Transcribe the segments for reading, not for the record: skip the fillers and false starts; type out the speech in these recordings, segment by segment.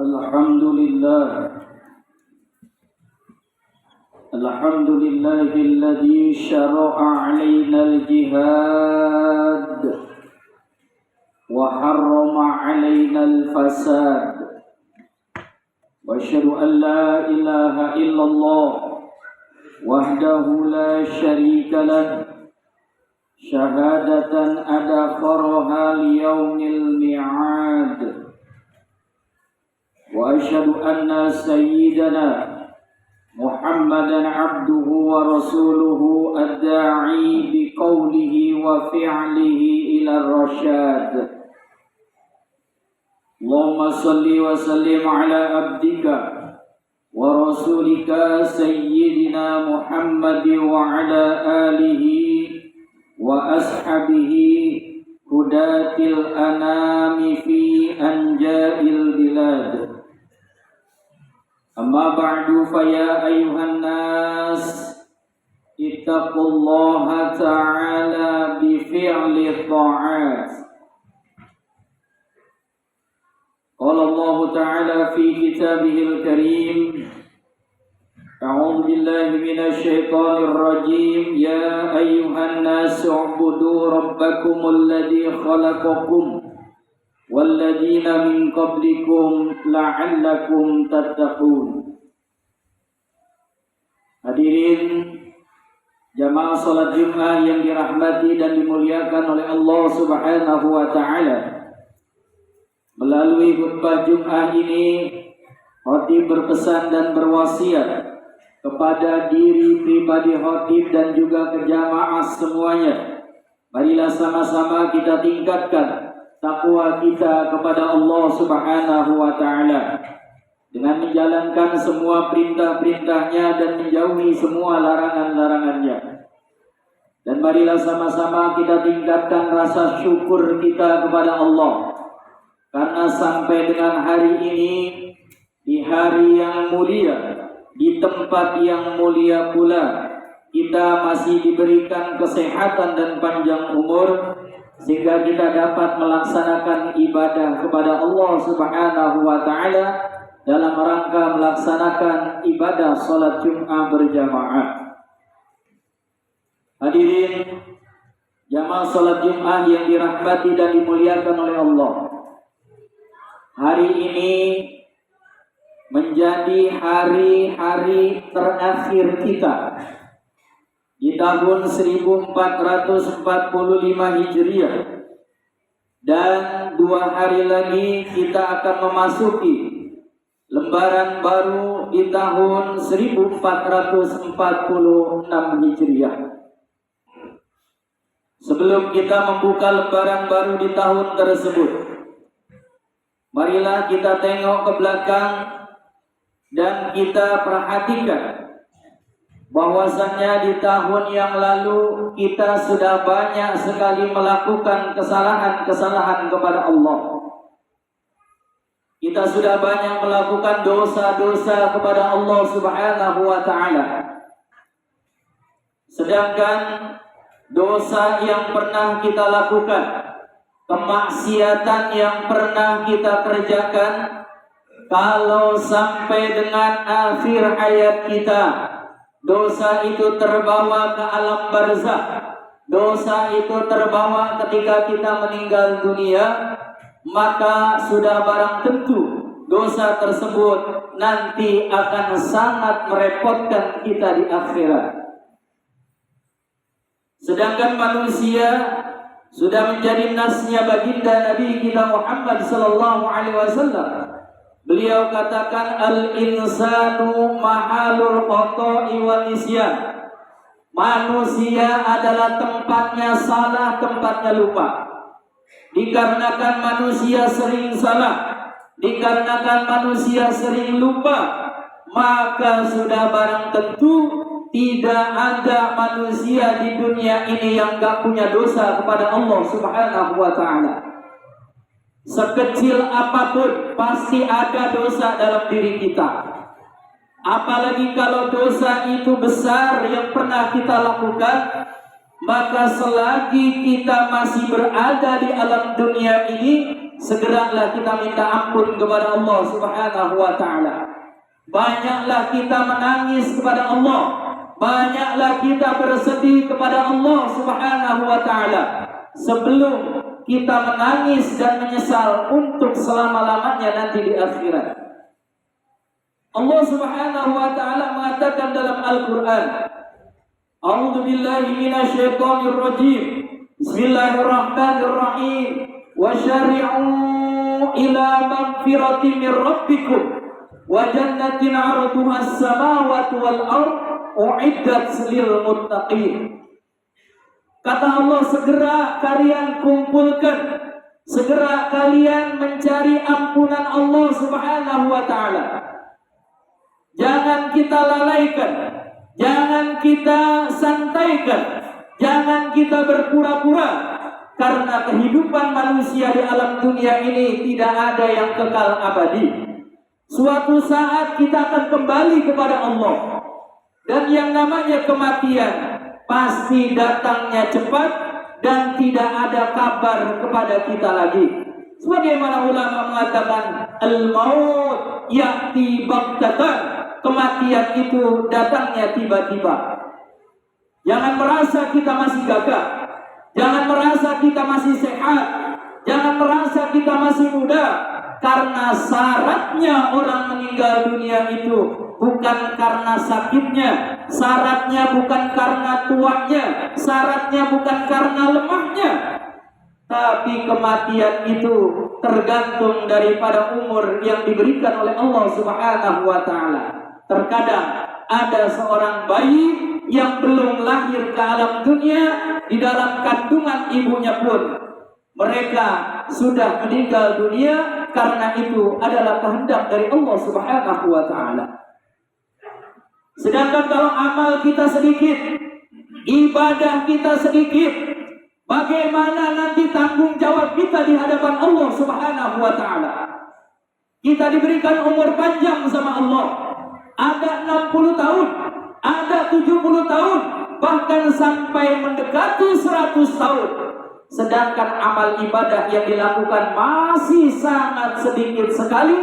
الحمد لله الذي شرع علينا الجهاد وحرم علينا الفساد وأشهد أن لا إله إلا الله وحده لا شريك له شهادة أدخرها ليوم الميعاد وأشهد أن سيدنا محمدا عبده ورسوله الداعي بقوله وفعله إلى الرشاد اللهم صل وسلم على عبدك ورسولك سيدنا محمد وعلى آله وأصحابه هداة الأنام في أنجاء البلاد أما بعد فيا أيها الناس اتقوا الله تعالى بفعل الطاعات قال الله تعالى في كتابه الكريم أعوذ بالله من الشيطان الرجيم يا أيها الناس اعبدوا ربكم الذي خلقكم والذين من قبلكم لعلكم تتقون. Hadirin jamaah salat Jumat yang dirahmati dan dimuliakan oleh Allah Subhanahu wa taala. Melalui khutbah Jumat ini, khatib berpesan dan berwasiat kepada diri pribadi khatib dan juga ke jamaah semuanya. Marilah sama-sama kita tingkatkan takwa kita kepada Allah Subhanahu wa taala dengan menjalankan semua perintah-perintahnya dan menjauhi semua larangan-larangannya. Dan marilah sama-sama kita tingkatkan rasa syukur kita kepada Allah karena sampai dengan hari ini, di hari yang mulia, di tempat yang mulia pula, kita masih diberikan kesehatan dan panjang umur sehingga kita dapat melaksanakan ibadah kepada Allah Subhanahu wa taala dalam rangka melaksanakan ibadah salat Jumat berjamaah. Hadirin jamaah salat Jumat yang dirahmati dan dimuliakan oleh Allah. Hari ini menjadi hari-hari terakhir kita di tahun 1445 Hijriah, dan 2 hari lagi kita akan memasuki lembaran baru di tahun 1446 Hijriah. Sebelum kita membuka lembaran baru di tahun tersebut, marilah kita tengok ke belakang dan kita perhatikan bahwasannya di tahun yang lalu kita sudah banyak sekali melakukan kesalahan-kesalahan kepada Allah. Kita sudah banyak melakukan dosa-dosa kepada Allah Subhanahu wa taala. Sedangkan dosa yang pernah kita lakukan, kemaksiatan yang pernah kita kerjakan, kalau sampai dengan akhir hayat kita, dosa itu terbawa ke alam barzakh, dosa itu terbawa ketika kita meninggal dunia, maka sudah barang tentu dosa tersebut nanti akan sangat merepotkan kita di akhirat. Sedangkan manusia sudah menjadi nasnya baginda Nabi kita Muhammad sallallahu alaihi wasallam. Beliau katakan al-insanu mahalul khata'i wal nisyan. Manusia adalah tempatnya salah, tempatnya lupa. Dikarenakan manusia sering salah, dikarenakan manusia sering lupa, maka sudah barang tentu tidak ada manusia di dunia ini yang gak punya dosa kepada Allah Subhanahu wa ta'ala. Sekecil apapun pasti ada dosa dalam diri kita. Apalagi kalau dosa itu besar yang pernah kita lakukan, maka selagi kita masih berada di alam dunia ini, segeralah kita minta ampun kepada Allah Subhanahu wa ta'ala. Banyaklah kita menangis kepada Allah, banyaklah kita bersedih kepada Allah Subhanahu wa ta'ala sebelum kita menangis dan menyesal untuk selama-lamanya nanti di akhirat. Allah Subhanahu wa ta'ala mengatakan dalam Al-Qur'an, A'udzu billahi minasyaitonir rajim. Bismillahirrahmanirrahim. Wa syari'u ila magfiratin min rabbikum wa jannatin 'arduha as-samawati wal ard u'iddat lil muttaqin. Kata Allah, segera kalian kumpulkan, segera kalian mencari ampunan Allah Subhanahu wa ta'ala. Jangan kita lalaikan, jangan kita santaikan, jangan kita berpura-pura, karena kehidupan manusia di alam dunia ini tidak ada yang kekal abadi. Suatu saat kita akan kembali kepada Allah, dan yang namanya kematian pasti datangnya cepat dan tidak ada kabar kepada kita lagi. Sebagaimana ulama mengatakan, al-maut ya'ti baghtatan, kematian itu datangnya tiba-tiba. Jangan merasa kita masih gagah, jangan merasa kita masih sehat, jangan merasa kita masih muda, karena syaratnya orang meninggal dunia itu bukan karena sakitnya, syaratnya bukan karena tuanya, syaratnya bukan karena lemahnya, tapi kematian itu tergantung daripada umur yang diberikan oleh Allah Subhanahu wa ta'ala. Terkadang ada seorang bayi yang belum lahir ke alam dunia, di dalam kandungan ibunya pun mereka sudah meninggal dunia, karena itu adalah kehendak dari Allah Subhanahu wa ta'ala. Sedangkan kalau amal kita sedikit, ibadah kita sedikit, bagaimana nanti tanggung jawab kita di hadapan Allah Subhanahu wa ta'ala? Kita diberikan umur panjang sama Allah. Ada 60 tahun, ada 70 tahun, bahkan sampai mendekati 100 tahun. Sedangkan amal ibadah yang dilakukan masih sangat sedikit sekali,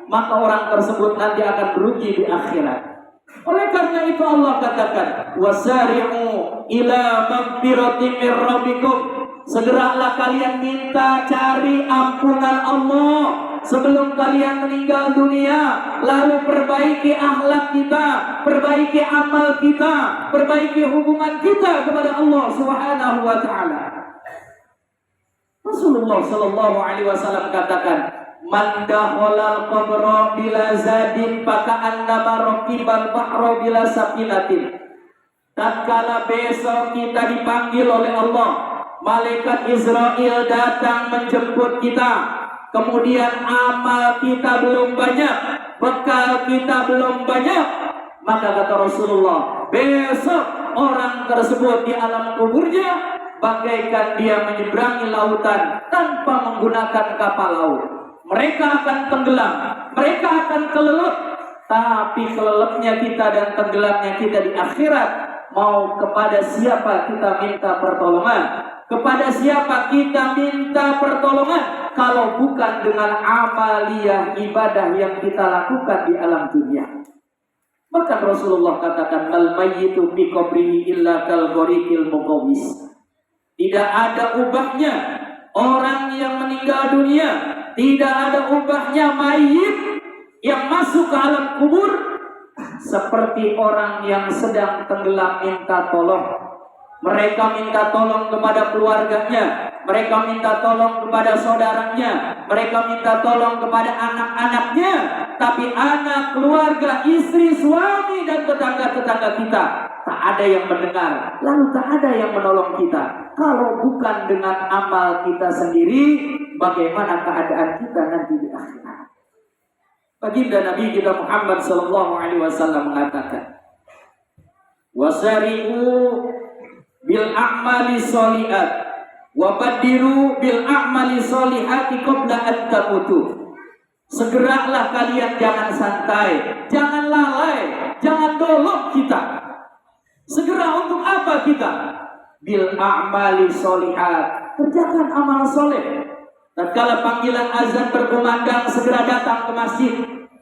maka orang tersebut nanti akan merugi di akhirat. Oleh karena itu Allah katakan, wasari'u ila magfiratin mir rabbikum, segeralah kalian minta cari ampunan Allah sebelum kalian meninggal dunia. Lalu perbaiki akhlak kita, perbaiki amal kita, perbaiki hubungan kita kepada Allah Subhanahu wa ta'ala. Rasulullah sallallahu alaihi wasallam katakan, man dakhala al-qabra bila zadin faka'annama raqibal bahra bila safinatin. Tatkala besok kita dipanggil oleh Allah, malaikat Israel datang menjemput kita, kemudian amal kita belum banyak, bekal kita belum banyak, maka kata Rasulullah, besok orang tersebut di alam kuburnya bagaikan dia menyeberangi lautan tanpa menggunakan kapal laut. Mereka akan tenggelam, mereka akan kelelep, tapi kelelepnya kita dan tenggelamnya kita di akhirat, mau kepada siapa kita minta pertolongan? Kepada siapa kita minta pertolongan kalau bukan dengan amaliyah ibadah yang kita lakukan di alam dunia? Maka Rasulullah katakan, al mayyitu fi qabrihi illa kal ghariqil muqawwis. Tidak ada ubahnya orang yang meninggal dunia, tidak ada ubahnya mayit yang masuk ke alam kubur seperti orang yang sedang tenggelam minta tolong. Mereka minta tolong kepada keluarganya, mereka minta tolong kepada saudaranya, mereka minta tolong kepada anak-anaknya, tapi anak, keluarga, istri, suami, dan tetangga-tetangga kita tak ada yang mendengar, lalu tak ada yang menolong kita. Kalau bukan dengan amal kita sendiri, bagaimana keadaan kita nanti di akhirat? Baginda Nabi kita Muhammad sallallahu alaihi wasallam mengatakan, wasari'u bil a'mali sholihat wa badiru bil a'mali sholihati qabla an tamutu. Segeralah kalian, jangan santai, jangan lalai, jangan dolok kita. Segera untuk apa kita? Bil a'mali sholihat, kerjakan amal soleh. Tatkala panggilan azan berkumandang, segera datang ke masjid.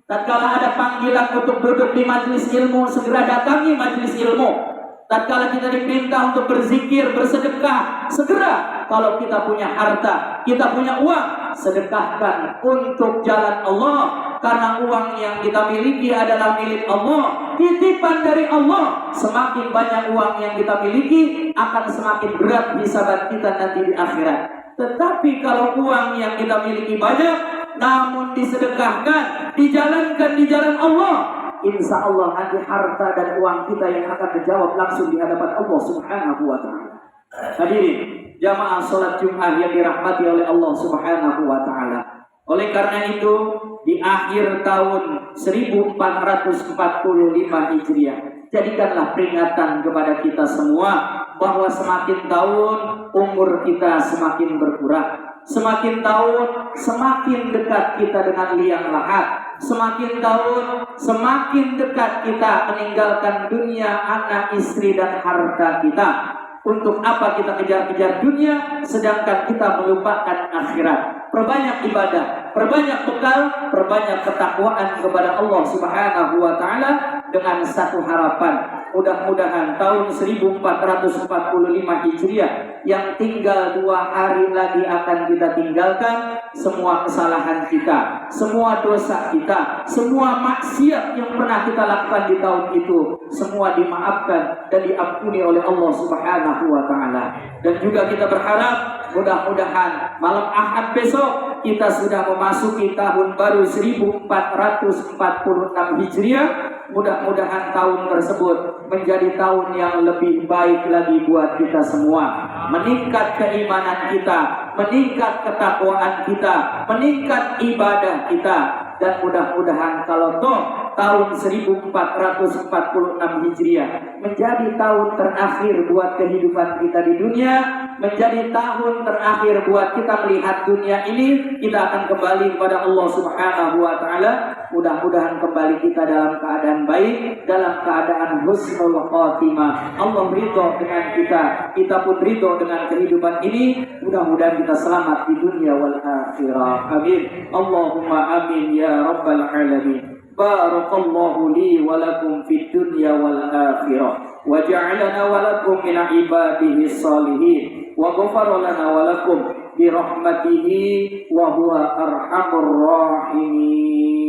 Tatkala ada panggilan untuk duduk di majelis ilmu, segera datangi majelis ilmu. Tatkala kita diperintah untuk berzikir, bersedekah, segera. Kalau kita punya harta, kita punya uang, sedekahkan untuk jalan Allah. Karena uang yang kita miliki adalah milik Allah, titipan dari Allah. Semakin banyak uang yang kita miliki, akan semakin berat hisaban kita nanti di akhirat. Tetapi kalau uang yang kita miliki banyak, namun disedekahkan, dijalankan di jalan Allah, insya Allah nanti harta dan uang kita yang akan dijawab langsung di hadapan Allah Subhanahu wa ta'ala. Hadirin jamaah salat Jumat yang dirahmati oleh Allah Subhanahu wa ta'ala. Oleh karena itu, di akhir tahun 1445 Hijriah, jadikanlah peringatan kepada kita semua bahwa semakin tahun umur kita semakin berkurang. Semakin tahun semakin dekat kita dengan liang lahat. Semakin tahun semakin dekat kita meninggalkan dunia, anak, istri, dan harta kita. Untuk apa kita kejar-kejar dunia sedangkan kita melupakan akhirat? Perbanyak ibadah, perbanyak bekal, perbanyak ketakwaan kepada Allah Subhanahu wa ta'ala dengan satu harapan. Mudah-mudahan tahun 1445 Hijriah yang tinggal 2 hari lagi akan kita tinggalkan, semua kesalahan kita, semua dosa kita, semua maksiat yang pernah kita lakukan di tahun itu, semua dimaafkan dan diampuni oleh Allah Subhanahu wa ta'ala. Dan juga kita berharap mudah-mudahan malam Ahad besok kita sudah memasuki tahun baru 1446 Hijriah. Mudah-mudahan tahun tersebut menjadi tahun yang lebih baik lagi buat kita semua. Meningkat keimanan kita, meningkat ketakwaan kita, meningkat ibadah kita. Dan mudah-mudahan kalau toh tahun 1446 Hijriah menjadi tahun terakhir buat kehidupan kita di dunia, menjadi tahun terakhir buat kita melihat dunia ini, kita akan kembali kepada Allah Subhanahu wa ta'ala. Mudah-mudahan kembali kita dalam keadaan baik, dalam keadaan husnul khatimah. Allah ridho dengan kita pun ridho dengan kehidupan ini. Mudah-mudahan kita selamat di dunia wal akhirah. Amin. Allahumma amin ya rabbal alamin. Barakallahu li wa lakum fid dunya wal akhirah wa ja'alana wa lakum min ibadihi salihin wa ghafara lana wa lakum bi rahmatihi wa huwa arhamur rahimin.